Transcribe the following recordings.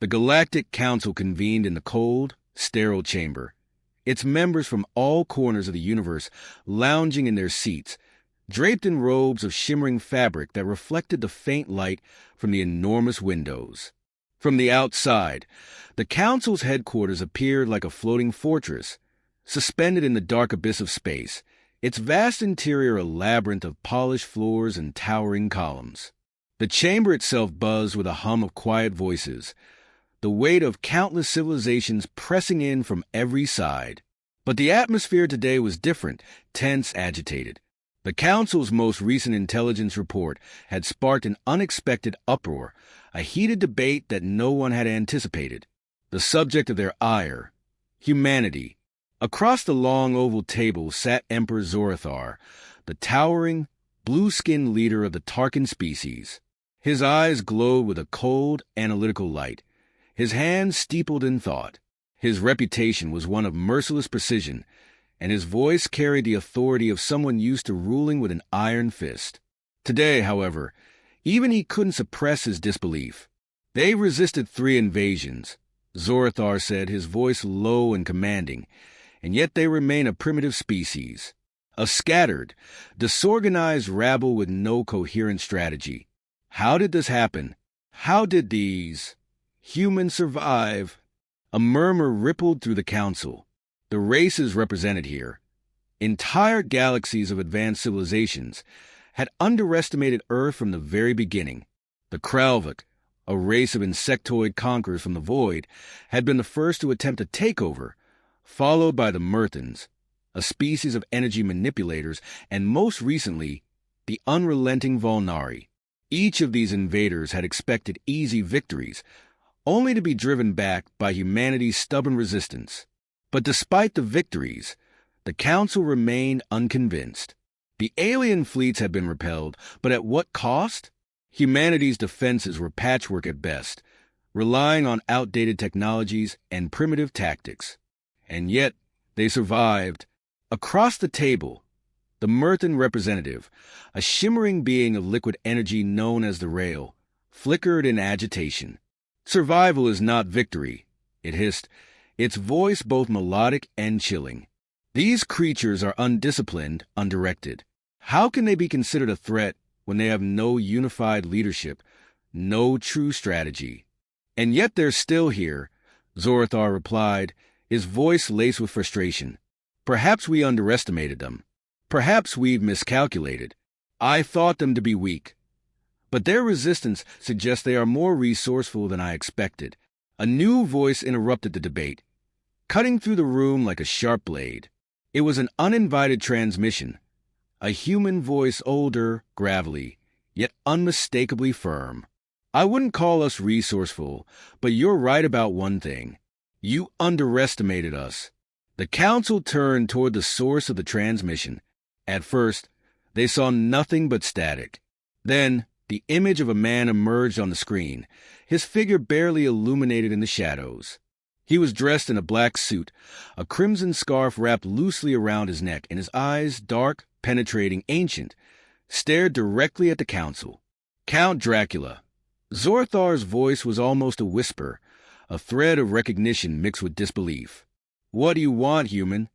The Galactic Council convened in the cold, sterile chamber, its members from all corners of the universe lounging in their seats, draped in robes of shimmering fabric that reflected the faint light from the enormous windows. From the outside, the Council's headquarters appeared like a floating fortress, suspended in the dark abyss of space, its vast interior a labyrinth of polished floors and towering columns. The chamber itself buzzed with a hum of quiet voices, the weight of countless civilizations pressing in from every side. But the atmosphere today was different, tense, agitated. The Council's most recent intelligence report had sparked an unexpected uproar, a heated debate that no one had anticipated. The subject of their ire, humanity. Across the long oval table sat Emperor Zorathar, the towering, blue-skinned leader of the Tarkin species. His eyes glowed with a cold, analytical light, his hands steepled in thought. His reputation was one of merciless precision, and his voice carried the authority of someone used to ruling with an iron fist. Today, however, even he couldn't suppress his disbelief. They resisted 3 invasions, Zorathar said, his voice low and commanding, and yet they remain a primitive species, a scattered, disorganized rabble with no coherent strategy. How did this happen? How did these humans survive? A murmur rippled through the council. The races represented here, entire galaxies of advanced civilizations, had underestimated Earth from the very beginning. The Kralvik, a race of insectoid conquerors from the void, had been the first to attempt a takeover, followed by the Murthans, a species of energy manipulators, and most recently, the unrelenting Volnari. Each of these invaders had expected easy victories, only to be driven back by humanity's stubborn resistance. But despite the victories, the Council remained unconvinced. The alien fleets had been repelled, but at what cost? Humanity's defenses were patchwork at best, relying on outdated technologies and primitive tactics. And yet, they survived. Across the table, the Murthan representative, a shimmering being of liquid energy known as the Rail, flickered in agitation. Survival is not victory, it hissed, its voice both melodic and chilling. These creatures are undisciplined, undirected. How can they be considered a threat when they have no unified leadership, no true strategy? And yet they're still here, Zorathar replied, his voice laced with frustration. Perhaps we underestimated them. Perhaps we've miscalculated. I thought them to be weak. But their resistance suggests they are more resourceful than I expected. A new voice interrupted the debate, cutting through the room like a sharp blade. It was an uninvited transmission, a human voice, older, gravelly, yet unmistakably firm. I wouldn't call us resourceful, but you're right about one thing. You underestimated us. The Council turned toward the source of the transmission. At first, they saw nothing but static. Then, the image of a man emerged on the screen, his figure barely illuminated in the shadows. He was dressed in a black suit, a crimson scarf wrapped loosely around his neck, and his eyes, dark, penetrating, ancient, stared directly at the Council. Count Dracula. Zorathar's voice was almost a whisper, a thread of recognition mixed with disbelief. What do you want, human?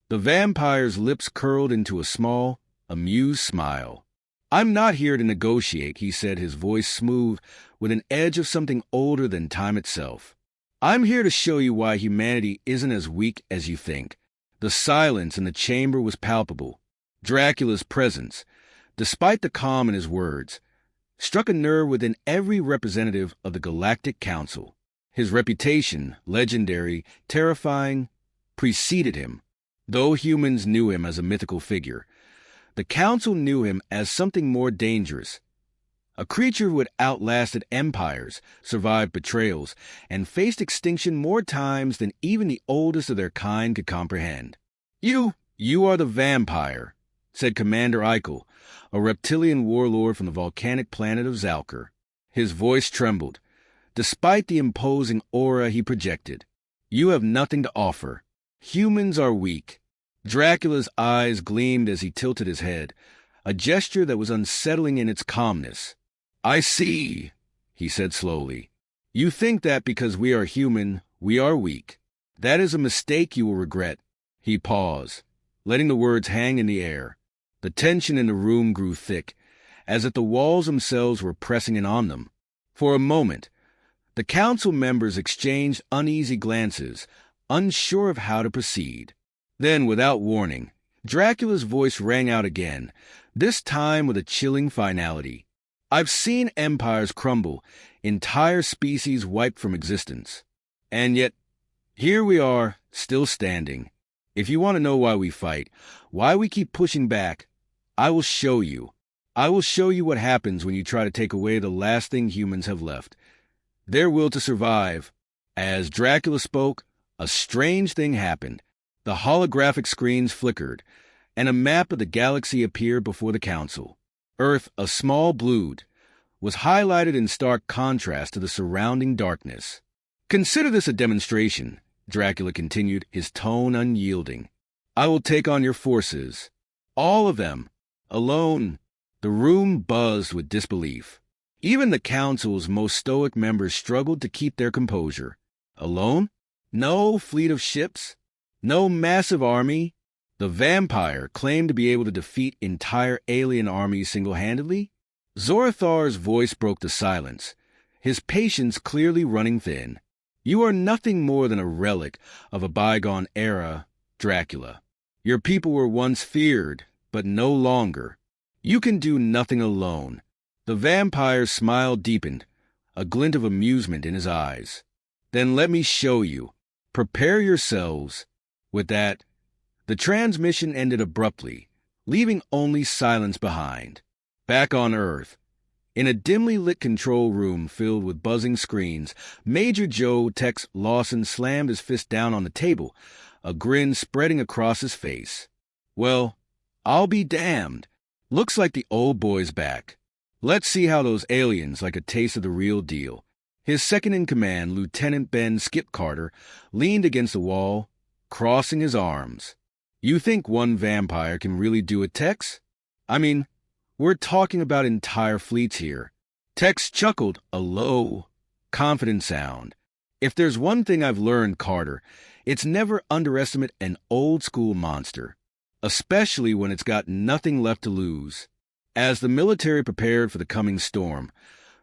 The vampire's lips curled into a small, amused smile. I'm not here to negotiate, he said, his voice smooth with an edge of something older than time itself. I'm here to show you why humanity isn't as weak as you think. The silence in the chamber was palpable. Dracula's presence, despite the calm in his words, struck a nerve within every representative of the Galactic Council. His reputation, legendary, terrifying, preceded him. Though humans knew him as a mythical figure, the Council knew him as something more dangerous. A creature who had outlasted empires, survived betrayals, and faced extinction more times than even the oldest of their kind could comprehend. You are the vampire, said Commander Eichel, a reptilian warlord from the volcanic planet of Zalker. His voice trembled, despite the imposing aura he projected. You have nothing to offer. Humans are weak. Dracula's eyes gleamed as he tilted his head, a gesture that was unsettling in its calmness. I see, he said slowly. You think that because we are human, we are weak. That is a mistake you will regret. He paused, letting the words hang in the air. The tension in the room grew thick, as if the walls themselves were pressing in on them. For a moment, the council members exchanged uneasy glances, unsure of how to proceed. Then, without warning, Dracula's voice rang out again, this time with a chilling finality. I've seen empires crumble, entire species wiped from existence. And yet, here we are, still standing. If you want to know why we fight, why we keep pushing back, I will show you. I will show you what happens when you try to take away the last thing humans have left. Their will to survive. As Dracula spoke, a strange thing happened. The holographic screens flickered, and a map of the galaxy appeared before the council. Earth, a small blued, was highlighted in stark contrast to the surrounding darkness. Consider this a demonstration, Dracula continued, his tone unyielding. I will take on your forces. All of them. Alone. The room buzzed with disbelief. Even the council's most stoic members struggled to keep their composure. Alone? No fleet of ships? No massive army? The vampire claimed to be able to defeat entire alien armies single-handedly? Zorathar's voice broke the silence, his patience clearly running thin. You are nothing more than a relic of a bygone era, Dracula. Your people were once feared, but no longer. You can do nothing alone. The vampire's smile deepened, a glint of amusement in his eyes. Then let me show you. Prepare yourselves. With that, the transmission ended abruptly, leaving only silence behind. Back on Earth, in a dimly lit control room filled with buzzing screens, Major Tex Lawson slammed his fist down on the table, a grin spreading across his face. Well, I'll be damned. Looks like the old boy's back. Let's see how those aliens like a taste of the real deal. His second-in-command, Lieutenant Ben Skip Carter, leaned against the wall, crossing his arms. You think one vampire can really do it, Tex? I mean, we're talking about entire fleets here. Tex chuckled, a low, confident sound. If there's one thing I've learned, Carter, it's never underestimate an old-school monster, especially when it's got nothing left to lose. As the military prepared for the coming storm,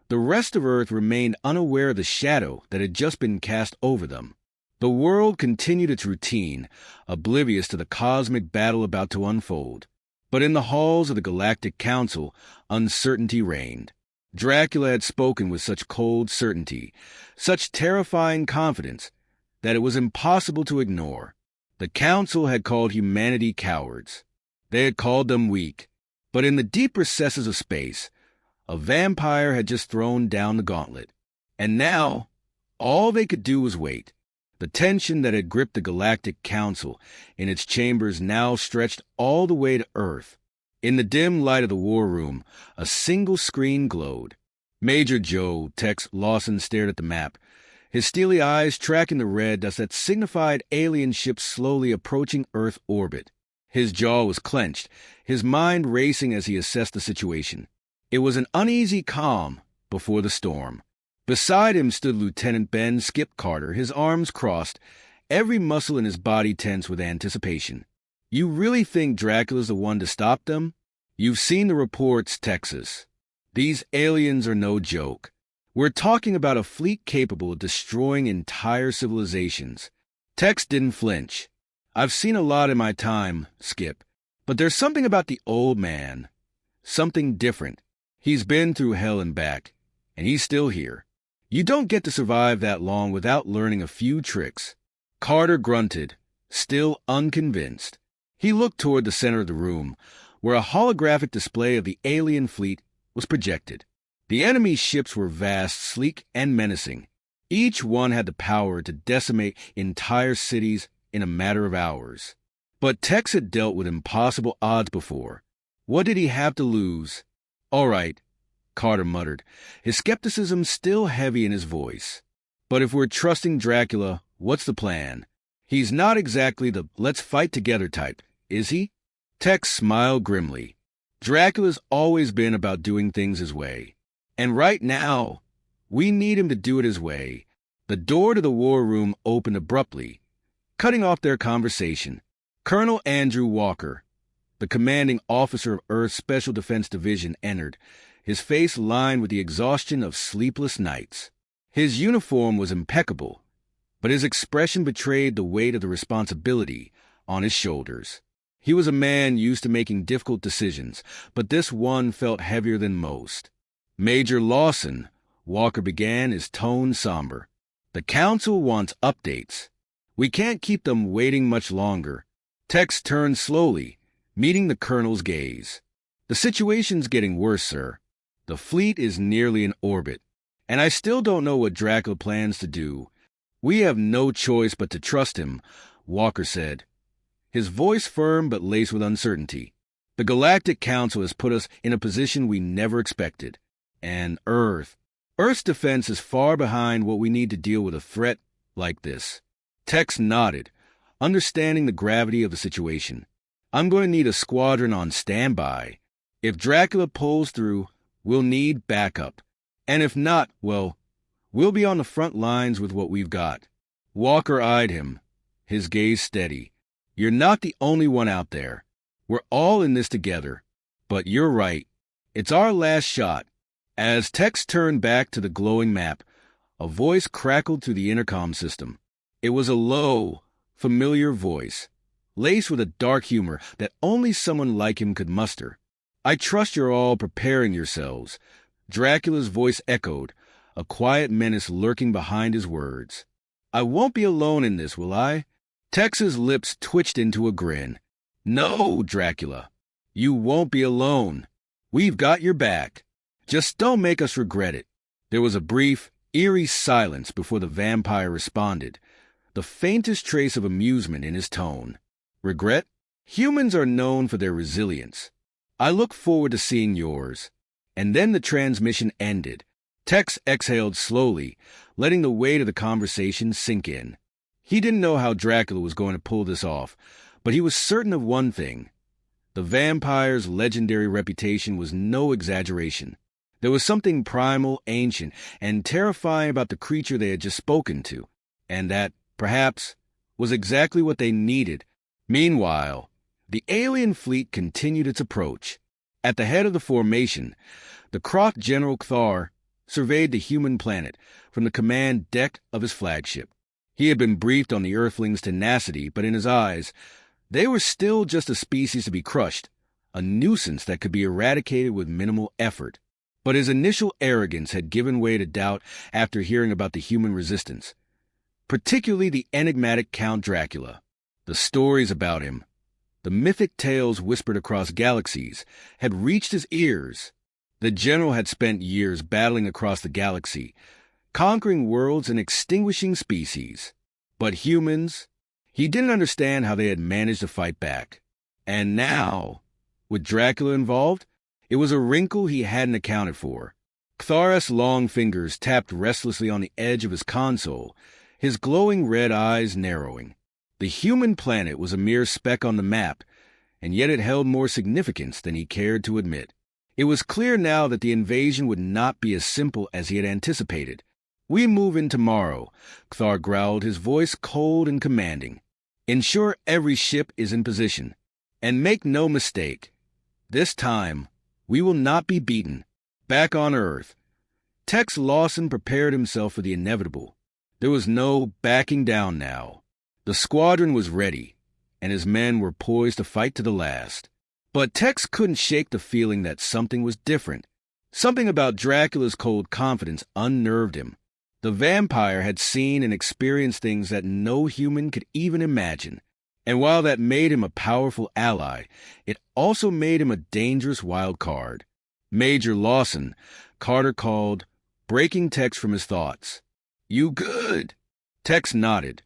the rest of Earth remained unaware of the shadow that had just been cast over them. The world continued its routine, oblivious to the cosmic battle about to unfold. But in the halls of the Galactic Council, uncertainty reigned. Dracula had spoken with such cold certainty, such terrifying confidence, that it was impossible to ignore. The Council had called humanity cowards. They had called them weak. But in the deep recesses of space, a vampire had just thrown down the gauntlet. And now, all they could do was wait. The tension that had gripped the Galactic Council in its chambers now stretched all the way to Earth. In the dim light of the war room, a single screen glowed. Major Tex Lawson stared at the map, his steely eyes tracking the red as that signified alien ships slowly approaching Earth orbit. His jaw was clenched, his mind racing as he assessed the situation. It was an uneasy calm before the storm. Beside him stood Lieutenant Ben Skip Carter, his arms crossed, every muscle in his body tense with anticipation. You really think Dracula's the one to stop them? You've seen the reports, Texas. These aliens are no joke. We're talking about a fleet capable of destroying entire civilizations. Tex didn't flinch. I've seen a lot in my time, Skip, but there's something about the old man. Something different. He's been through hell and back, and he's still here. You don't get to survive that long without learning a few tricks. Carter grunted, still unconvinced. He looked toward the center of the room, where a holographic display of the alien fleet was projected. The enemy's ships were vast, sleek, and menacing. Each one had the power to decimate entire cities in a matter of hours. But Tex had dealt with impossible odds before. What did he have to lose? All right, Carter muttered, his skepticism still heavy in his voice. But if we're trusting Dracula, what's the plan? He's not exactly the let's fight together type, is he? Tex smiled grimly. Dracula's always been about doing things his way. And right now, We need him to do it his way. The door to the war room opened abruptly, cutting off their conversation. Colonel Andrew Walker, the commanding officer of Earth's Special Defense Division, entered, his face lined with the exhaustion of sleepless nights. His uniform was impeccable, but his expression betrayed the weight of the responsibility on his shoulders. He was a man used to making difficult decisions, but this one felt heavier than most. Major Lawson, Walker began, his tone somber. The Council wants updates. We can't keep them waiting much longer. Tex turned slowly, meeting the colonel's gaze. The situation's getting worse, sir. The fleet is nearly in orbit, and I still don't know what Dracula plans to do. We have no choice but to trust him, Walker said, his voice firm but laced with uncertainty. The Galactic Council has put us in a position we never expected. And Earth's defense is far behind what we need to deal with a threat like this. Tex nodded, understanding the gravity of the situation. I'm going to need a squadron on standby. If Dracula pulls through, we'll need backup. And if not, well, we'll be on the front lines with what we've got. Walker eyed him, his gaze steady. You're not the only one out there. We're all in this together. But you're right. It's our last shot. As Tex turned back to the glowing map, a voice crackled through the intercom system. It was a low, familiar voice, laced with a dark humor that only someone like him could muster. I trust you're all preparing yourselves. Dracula's voice echoed, a quiet menace lurking behind his words. I won't be alone in this, will I? Tex's lips twitched into a grin. No, Dracula. You won't be alone. We've got your back. Just don't make us regret it. There was a brief, eerie silence before the vampire responded, the faintest trace of amusement in his tone. Regret? Humans are known for their resilience. I look forward to seeing yours. And then the transmission ended. Tex exhaled slowly, letting the weight of the conversation sink in. He didn't know how Dracula was going to pull this off, but he was certain of one thing. The vampire's legendary reputation was no exaggeration. There was something primal, ancient, and terrifying about the creature they had just spoken to, and that, perhaps, was exactly what they needed. Meanwhile, the alien fleet continued its approach. At the head of the formation, the Croc General Cthar surveyed the human planet from the command deck of his flagship. He had been briefed on the Earthlings' tenacity, but in his eyes, they were still just a species to be crushed, a nuisance that could be eradicated with minimal effort. But his initial arrogance had given way to doubt after hearing about the human resistance, particularly the enigmatic Count Dracula. The stories about him, the mythic tales whispered across galaxies, had reached his ears. The general had spent years battling across the galaxy, conquering worlds and extinguishing species. But humans, he didn't understand how they had managed to fight back. And now, with Dracula involved, it was a wrinkle he hadn't accounted for. Cthar's long fingers tapped restlessly on the edge of his console, his glowing red eyes narrowing. The human planet was a mere speck on the map, and yet it held more significance than he cared to admit. It was clear now that the invasion would not be as simple as he had anticipated. We move in tomorrow, Cthar growled, his voice cold and commanding. Ensure every ship is in position. And make no mistake, this time, we will not be beaten. Back on Earth, Tex Lawson prepared himself for the inevitable. There was no backing down now. The squadron was ready, and his men were poised to fight to the last. But Tex couldn't shake the feeling that something was different. Something about Dracula's cold confidence unnerved him. The vampire had seen and experienced things that no human could even imagine. And while that made him a powerful ally, it also made him a dangerous wild card. Major Lawson, Carter called, breaking Tex from his thoughts. You good? Tex nodded,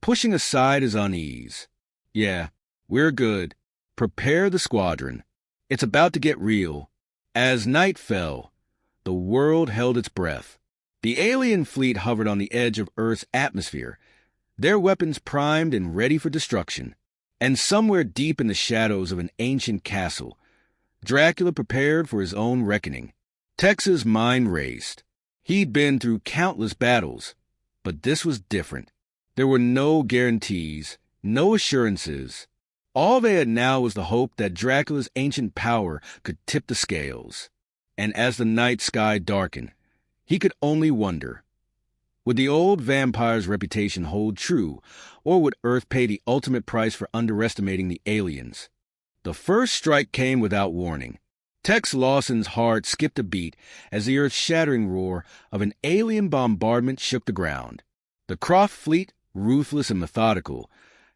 pushing aside his unease. Yeah, we're good. Prepare the squadron. It's about to get real. As night fell, the world held its breath. The alien fleet hovered on the edge of Earth's atmosphere, their weapons primed and ready for destruction. And somewhere deep in the shadows of an ancient castle, Dracula prepared for his own reckoning. Tex's mind raced. He'd been through countless battles, but this was different. There were no guarantees, no assurances. All they had now was the hope that Dracula's ancient power could tip the scales. And as the night sky darkened, he could only wonder, would the old vampire's reputation hold true, or would Earth pay the ultimate price for underestimating the aliens? The first strike came without warning. Tex Lawson's heart skipped a beat as the earth-shattering roar of an alien bombardment shook the ground. The Croft fleet, ruthless and methodical,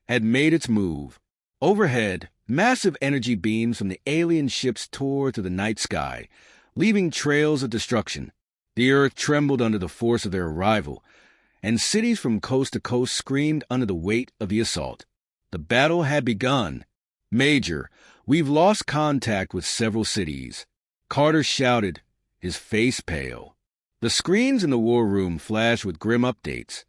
had made its move. Overhead, massive energy beams from the alien ships tore through the night sky, leaving trails of destruction. The earth trembled under the force of their arrival, and cities from coast to coast screamed under the weight of the assault. The battle had begun. "Major, we've lost contact with several cities," Carter shouted, his face pale. The screens in the war room flashed with grim updates.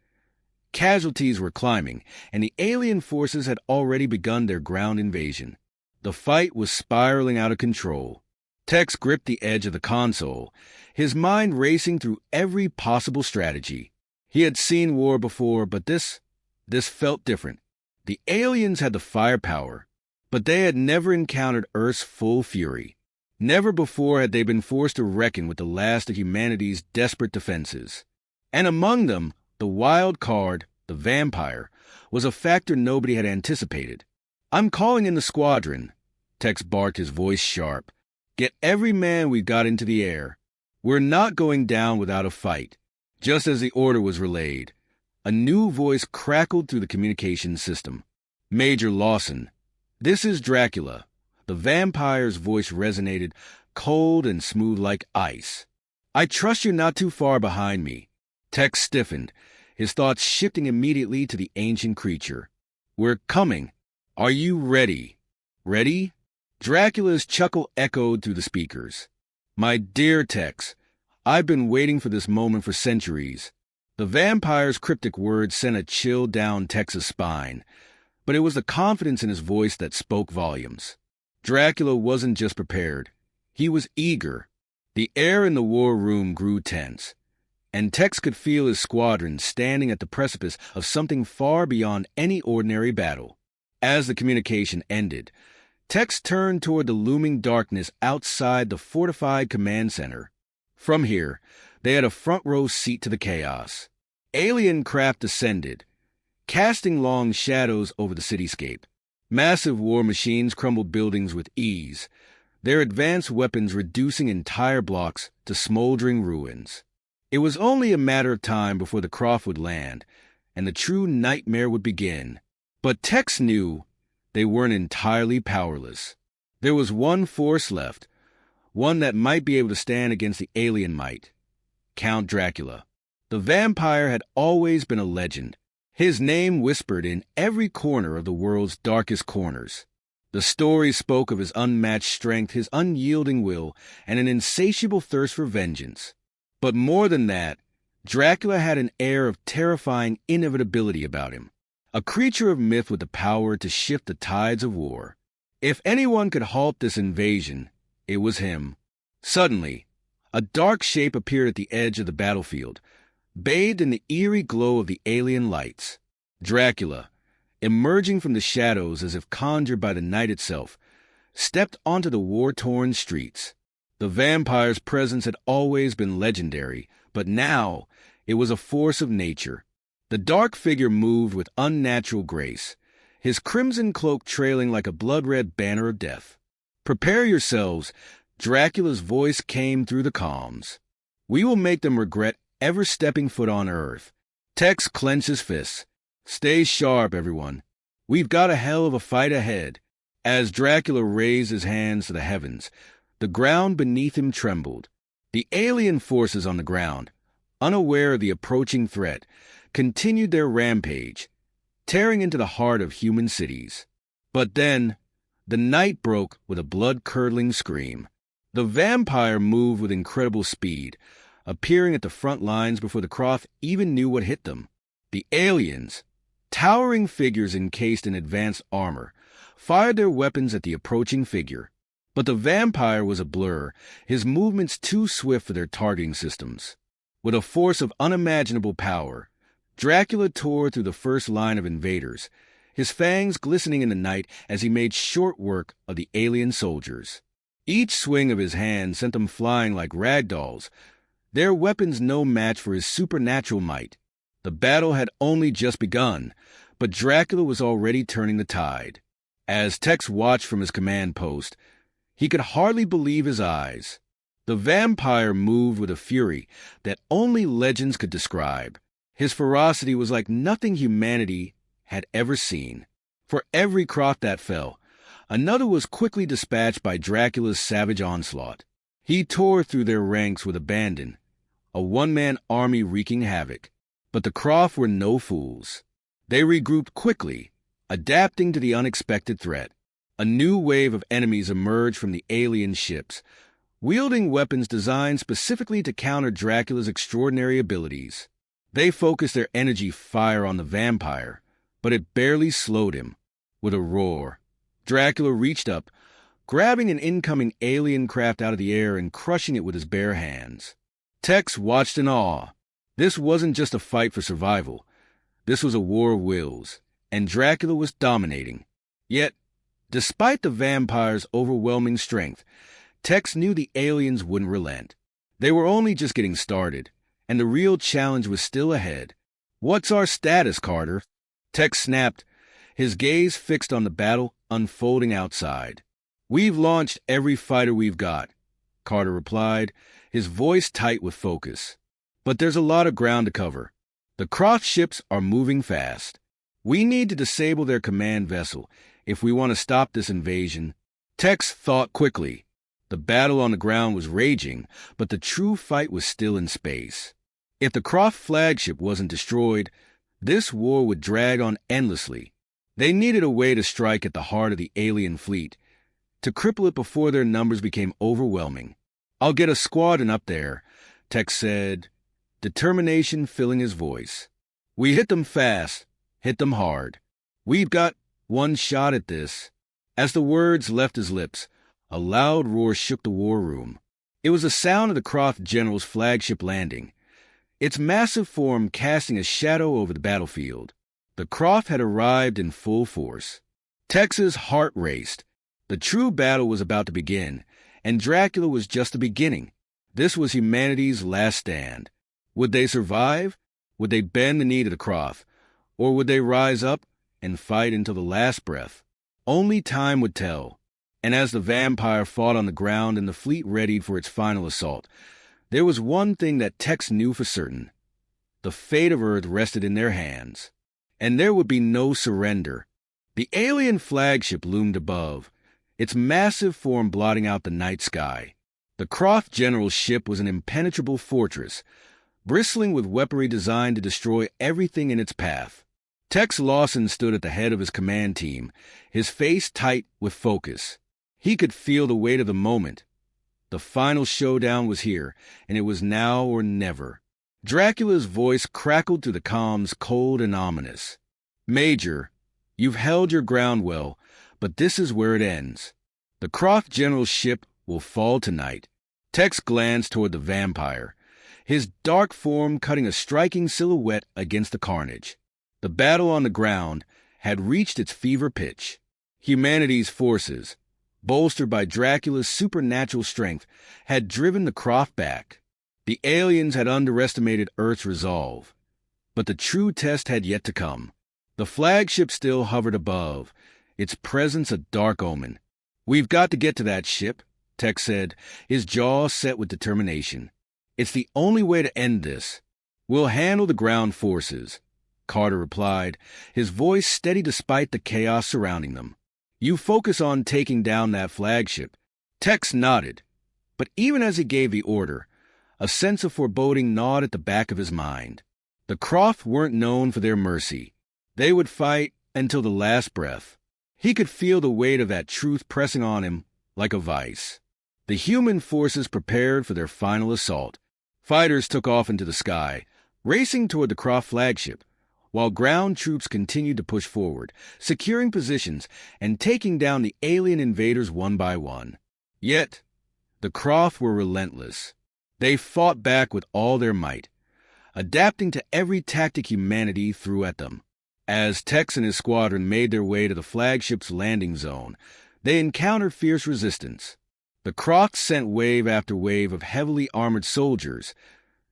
Casualties were climbing, and the alien forces had already begun their ground invasion. The fight was spiraling out of control. Tex gripped the edge of the console, his mind racing through every possible strategy. He had seen war before, but this felt different. The aliens had the firepower, but they had never encountered Earth's full fury. Never before had they been forced to reckon with the last of humanity's desperate defenses. And among them, the wild card, the vampire, was a factor nobody had anticipated. "I'm calling in the squadron," Tex barked, his voice sharp. "Get every man we've got into the air. We're not going down without a fight." Just as the order was relayed, a new voice crackled through the communications system. "Major Lawson, this is Dracula." The vampire's voice resonated, cold and smooth like ice. "I trust you're not too far behind me." Tex stiffened, his thoughts shifting immediately to the ancient creature. "We're coming. Are you ready?" "Ready?" Dracula's chuckle echoed through the speakers. "My dear Tex, I've been waiting for this moment for centuries." The vampire's cryptic words sent a chill down Tex's spine, but it was the confidence in his voice that spoke volumes. Dracula wasn't just prepared. He was eager. The air in the war room grew tense, and Tex could feel his squadron standing at the precipice of something far beyond any ordinary battle. As the communication ended, Tex turned toward the looming darkness outside the fortified command center. From here, they had a front-row seat to the chaos. Alien craft descended, casting long shadows over the cityscape. Massive war machines crumbled buildings with ease, their advanced weapons reducing entire blocks to smoldering ruins. It was only a matter of time before the Croft would land, and the true nightmare would begin. But Tex knew they weren't entirely powerless. There was one force left, one that might be able to stand against the alien might: Count Dracula. The vampire had always been a legend, his name whispered in every corner of the world's darkest corners. The stories spoke of his unmatched strength, his unyielding will, and an insatiable thirst for vengeance. But more than that, Dracula had an air of terrifying inevitability about him, a creature of myth with the power to shift the tides of war. If anyone could halt this invasion, it was him. Suddenly, a dark shape appeared at the edge of the battlefield, bathed in the eerie glow of the alien lights. Dracula, emerging from the shadows as if conjured by the night itself, stepped onto the war-torn streets. The vampire's presence had always been legendary, but now it was a force of nature. The dark figure moved with unnatural grace, his crimson cloak trailing like a blood-red banner of death. "Prepare yourselves," Dracula's voice came through the comms. "We will make them regret ever stepping foot on Earth." Tex clenched his fists. "Stay sharp, everyone. We've got a hell of a fight ahead." As Dracula raised his hands to the heavens, the ground beneath him trembled. The alien forces on the ground, unaware of the approaching threat, continued their rampage, tearing into the heart of human cities. But then, the night broke with a blood-curdling scream. The vampire moved with incredible speed, appearing at the front lines before the Croft even knew what hit them. The aliens, towering figures encased in advanced armor, fired their weapons at the approaching figure. But the vampire was a blur, his movements too swift for their targeting systems. With a force of unimaginable power, Dracula tore through the first line of invaders, his fangs glistening in the night as he made short work of the alien soldiers. Each swing of his hand sent them flying like rag dolls, their weapons no match for his supernatural might. The battle had only just begun, but Dracula was already turning the tide. As Tex watched from his command post, he could hardly believe his eyes. The vampire moved with a fury that only legends could describe. His ferocity was like nothing humanity had ever seen. For every Croft that fell, another was quickly dispatched by Dracula's savage onslaught. He tore through their ranks with abandon, a one-man army wreaking havoc. But the Croft were no fools. They regrouped quickly, adapting to the unexpected threat. A new wave of enemies emerged from the alien ships, wielding weapons designed specifically to counter Dracula's extraordinary abilities. They focused their energy fire on the vampire, but it barely slowed him. With a roar, Dracula reached up, grabbing an incoming alien craft out of the air and crushing it with his bare hands. Tex watched in awe. This wasn't just a fight for survival. This was a war of wills, and Dracula was dominating. Yet, despite the vampire's overwhelming strength, Tex knew the aliens wouldn't relent. They were only just getting started, and the real challenge was still ahead. "What's our status, Carter?" Tex snapped, his gaze fixed on the battle unfolding outside. "We've launched every fighter we've got," Carter replied, his voice tight with focus. "But there's a lot of ground to cover. The Croft ships are moving fast. We need to disable their command vessel if we want to stop this invasion." Tex thought quickly. The battle on the ground was raging, but the true fight was still in space. If the Croft flagship wasn't destroyed, this war would drag on endlessly. They needed a way to strike at the heart of the alien fleet, to cripple it before their numbers became overwhelming. "I'll get a squadron up there," Tex said, determination filling his voice. "We hit them fast, hit them hard. We've got one shot at this." As the words left his lips, a loud roar shook the war room. It was the sound of the Croft general's flagship landing, its massive form casting a shadow over the battlefield. The Croft had arrived in full force. Tex's heart raced. The true battle was about to begin, and Dracula was just the beginning. This was humanity's last stand. Would they survive? Would they bend the knee to the Croft? Or would they rise up and fight until the last breath? Only time would tell. And as the vampire fought on the ground and the fleet readied for its final assault, there was one thing that Tex knew for certain. The fate of Earth rested in their hands. And there would be no surrender. The alien flagship loomed above, its massive form blotting out the night sky. The Croft general's ship was an impenetrable fortress, bristling with weaponry designed to destroy everything in its path. Tex Lawson stood at the head of his command team, his face tight with focus. He could feel the weight of the moment. The final showdown was here, and it was now or never. Dracula's voice crackled through the comms, cold and ominous. "Major, you've held your ground well, but this is where it ends. The Croft general's ship will fall tonight." Tex glanced toward the vampire, his dark form cutting a striking silhouette against the carnage. The battle on the ground had reached its fever pitch. Humanity's forces, bolstered by Dracula's supernatural strength, had driven the Croft back. The aliens had underestimated Earth's resolve. But the true test had yet to come. The flagship still hovered above, its presence a dark omen. "We've got to get to that ship," Tex said, his jaw set with determination. "It's the only way to end this." "We'll handle the ground forces," Carter replied, his voice steady despite the chaos surrounding them. "You focus on taking down that flagship." Tex nodded, but even as he gave the order, a sense of foreboding gnawed at the back of his mind. The Croft weren't known for their mercy. They would fight until the last breath. He could feel the weight of that truth pressing on him like a vice. The human forces prepared for their final assault. Fighters took off into the sky, racing toward the Croft flagship, while ground troops continued to push forward, securing positions and taking down the alien invaders one by one. Yet, the Croft were relentless. They fought back with all their might, adapting to every tactic humanity threw at them. As Tex and his squadron made their way to the flagship's landing zone, they encountered fierce resistance. The Crocs sent wave after wave of heavily armored soldiers,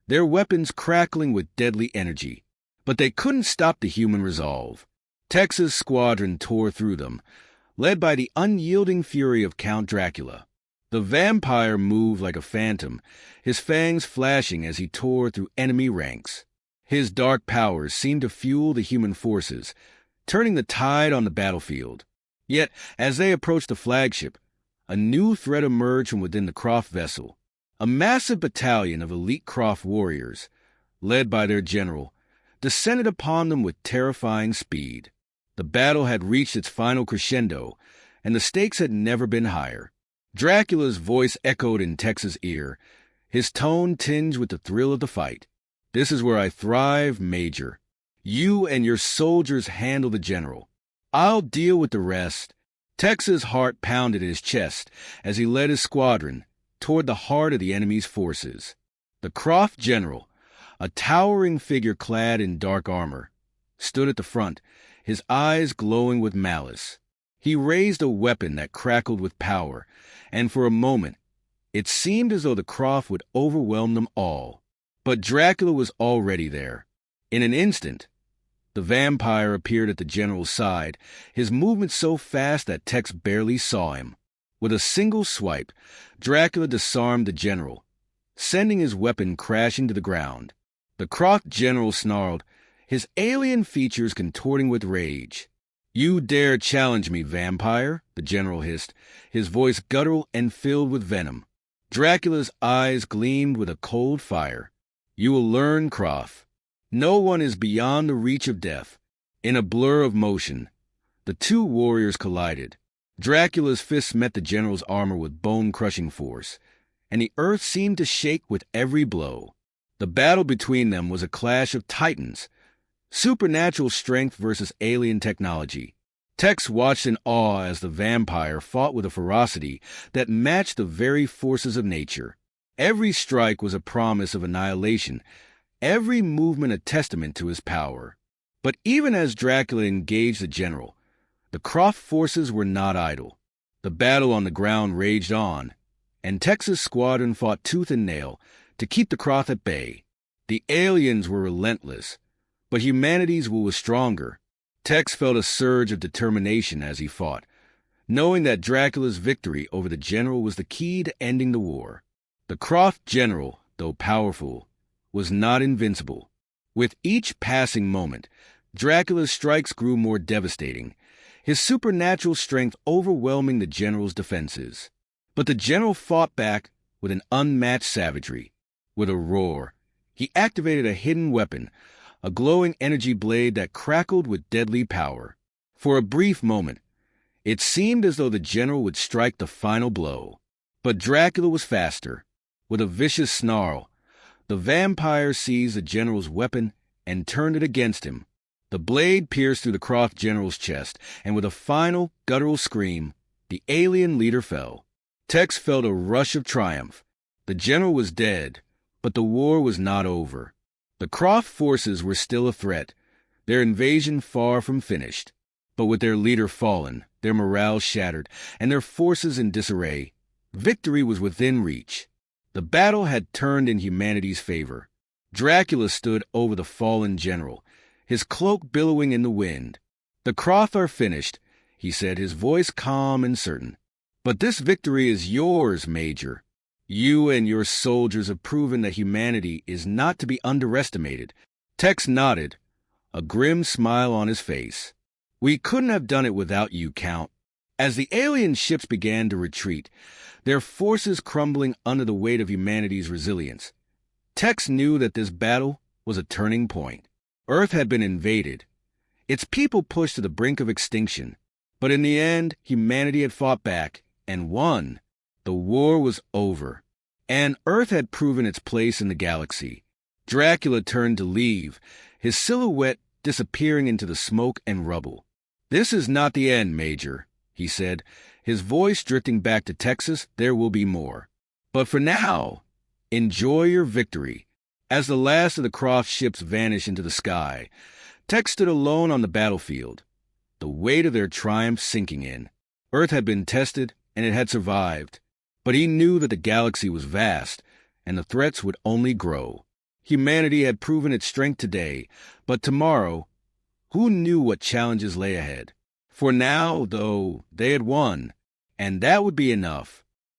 their weapons crackling with deadly energy. But they couldn't stop the human resolve. Tex's squadron tore through them, led by the unyielding fury of Count Dracula. The vampire moved like a phantom, his fangs flashing as he tore through enemy ranks. His dark powers seemed to fuel the human forces, turning the tide on the battlefield. Yet, as they approached the flagship, a new threat emerged from within the Croft vessel. A massive battalion of elite Croft warriors, led by their general, descended upon them with terrifying speed. The battle had reached its final crescendo, and the stakes had never been higher. Dracula's voice echoed in Tex's ear, his tone tinged with the thrill of the fight. "This is where I thrive, Major. You and your soldiers handle the general. I'll deal with the rest." Tex's heart pounded in his chest as he led his squadron toward the heart of the enemy's forces. The Croft general, a towering figure clad in dark armor, stood at the front, his eyes glowing with malice. He raised a weapon that crackled with power, and for a moment, it seemed as though the Croft would overwhelm them all. But Dracula was already there. In an instant, the vampire appeared at the general's side, his movement so fast that Tex barely saw him. With a single swipe, Dracula disarmed the general, sending his weapon crashing to the ground. The Croft general snarled, his alien features contorting with rage. "You dare challenge me, vampire?" the general hissed, his voice guttural and filled with venom. Dracula's eyes gleamed with a cold fire. "You will learn, Croft. No one is beyond the reach of death." In a blur of motion, the two warriors collided. Dracula's fists met the general's armor with bone-crushing force, and the earth seemed to shake with every blow. The battle between them was a clash of titans, supernatural strength versus alien technology. Tex watched in awe as the vampire fought with a ferocity that matched the very forces of nature. Every strike was a promise of annihilation, every movement a testament to his power. But even as Dracula engaged the general, the Croft forces were not idle. The battle on the ground raged on, and Tex's squadron fought tooth and nail to keep the Croft at bay. The aliens were relentless, but humanity's will was stronger. Tex felt a surge of determination as he fought, knowing that Dracula's victory over the general was the key to ending the war. The Croft general, though powerful, was not invincible. With each passing moment, Dracula's strikes grew more devastating, his supernatural strength overwhelming the general's defenses. But the general fought back with an unmatched savagery. With a roar, he activated a hidden weapon, a glowing energy blade that crackled with deadly power. For a brief moment, it seemed as though the general would strike the final blow. But Dracula was faster. With a vicious snarl, the vampire seized the general's weapon and turned it against him. The blade pierced through the Croft general's chest, and with a final, guttural scream, the alien leader fell. Tex felt a rush of triumph. The general was dead, but the war was not over. The Croft forces were still a threat, their invasion far from finished. But with their leader fallen, their morale shattered, and their forces in disarray, victory was within reach. The battle had turned in humanity's favor. Dracula stood over the fallen general, his cloak billowing in the wind. "The Croft are finished," he said, his voice calm and certain. "But this victory is yours, Major. You and your soldiers have proven that humanity is not to be underestimated." Tex nodded, a grim smile on his face. "We couldn't have done it without you, Count." As the alien ships began to retreat, their forces crumbling under the weight of humanity's resilience, Tex knew that this battle was a turning point. Earth had been invaded, its people pushed to the brink of extinction. But in the end, humanity had fought back and won. The war was over, and Earth had proven its place in the galaxy. Dracula turned to leave, his silhouette disappearing into the smoke and rubble. "This is not the end, Major," he said, his voice drifting back to Texas. "There will be more. But for now, enjoy your victory. As the last of the Croft ships vanished into the sky, Tex stood alone on the battlefield, the weight of their triumph sinking in. Earth had been tested, and it had survived. But he knew that the galaxy was vast, and the threats would only grow. Humanity had proven its strength today, but tomorrow, who knew what challenges lay ahead? For now, though, they had won, and that would be enough.